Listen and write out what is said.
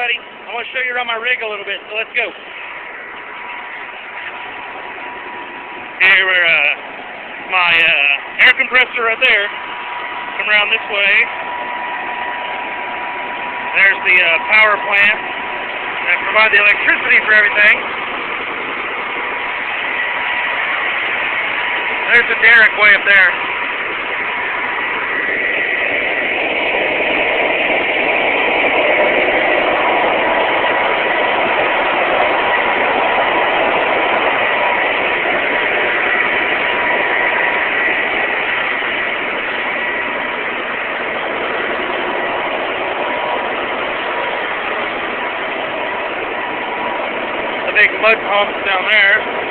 everybody. I want to show you around my rig a little bit, so let's go. Here we're, my air compressor right there. Come around this way. There's the power plant that provides the electricity for everything. There's the derrick way up there. The big mud pumps down there.